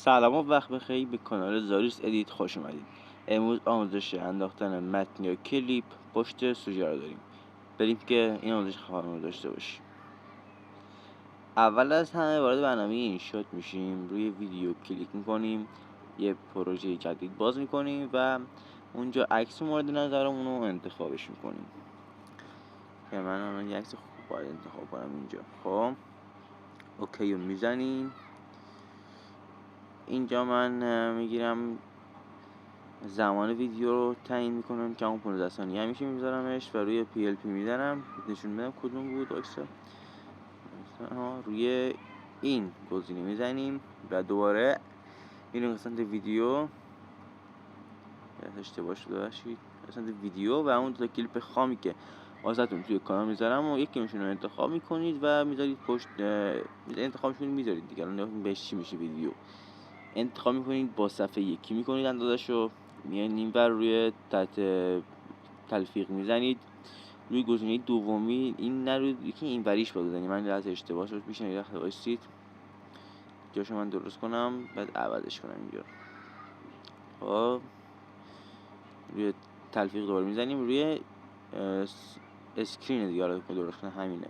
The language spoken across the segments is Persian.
سلام و وقت بخیر، به کانال زاریس ادیت خوش اومدید. امروز آموزش انداختن متن یا کلیپ پشت سوژه رو داریم. بریم که این آموزش خواهرمون رو داشته باشیم. اول از همه وارد برنامه اینشات میشیم، روی ویدیو کلیک میکنیم، یه پروژه جدید باز میکنیم و اونجا عکس مورد نظرمون رو انتخابش میکنیم که من الان یه عکس خوب باید انتخاب کنم اینجا. خب اوکی رو میزنیم. اینجا من میگیرم زمان ویدیو رو تعیین میکنم که اون 15 ثانیه همیشه میذارمش و روی PLP میزنم. نشون بدم کدوم بود وایسا. روی این گزینه میزنیم و دوباره میریم قسمت ویدیو. اشتباه شده باشید، قسمت ویدیو و اون دو کلیپ خامی که واسهتون توی کانال میذارم و یکی میشون رو انتخاب میکنید و میذارید پشت، انتخاب میکنید میذارید دیگه. الان بهش چی میشه ویدیو انتخاب میکنید، با صفحه یکی میکنید اندازشو، میایین اینور روی تحت تلفیق میزنید روی گزینه دومی. این نه روی یکی این وریش بزنید. من لحظه اشتباه شد پیش نمیاد، وایسید جاشو من درست کنم بعد عوضش کنم اینجا. خب روی تلفیق دوباره میزنیم روی اسکرین دیگه، حالا که درست کنم همینه.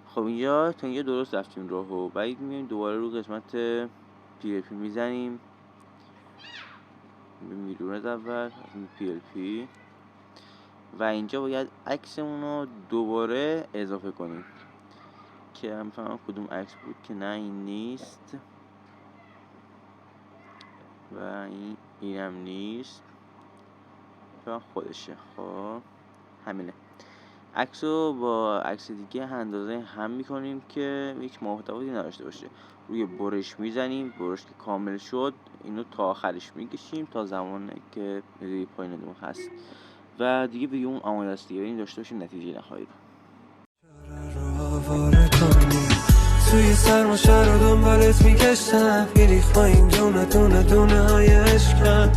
خب اینجا تا اینجا درست رفتیم راهو، بعد میایم دوباره رو قسمت PLP میزنیم میرون از اول PLP و اینجا باید عکسمون رو دوباره اضافه کنیم که هم فهمم کدوم عکس بود که نه این نیست و اینم نیست و خودشه. خب همینه. عکس رو با عکس دیگه اندازه هم میکنیم که هیچ محتوایی نداشته باشه. روی برش میزنیم، برش که کامل شد اینو تا آخرش میکشیم تا زمانی که پایین دون هست و دیگه به اون آماده است دیگه. این داشته باشیم نتیجه نخواهید. توی سرما شهر رو دنبالت میگشتم، میریخ با این دونه های عشقم،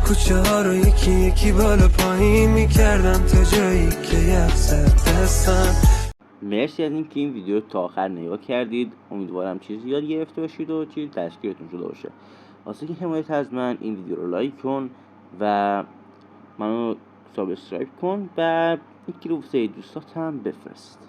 کوچه ها رو یکی یکی بالا پایین میکردم تا جایی که یخ زد دستم. مرسی از اینکه این ویدیو تا آخر نگاه کردید. امیدوارم چیزی یاد گرفته باشید و چیزی تشکیلتون شده باشه. واسه که حمایت از من این ویدیو رو لایک کن و منو سابسکرایب کن و یکی رو واسه دوستات هم بفرست.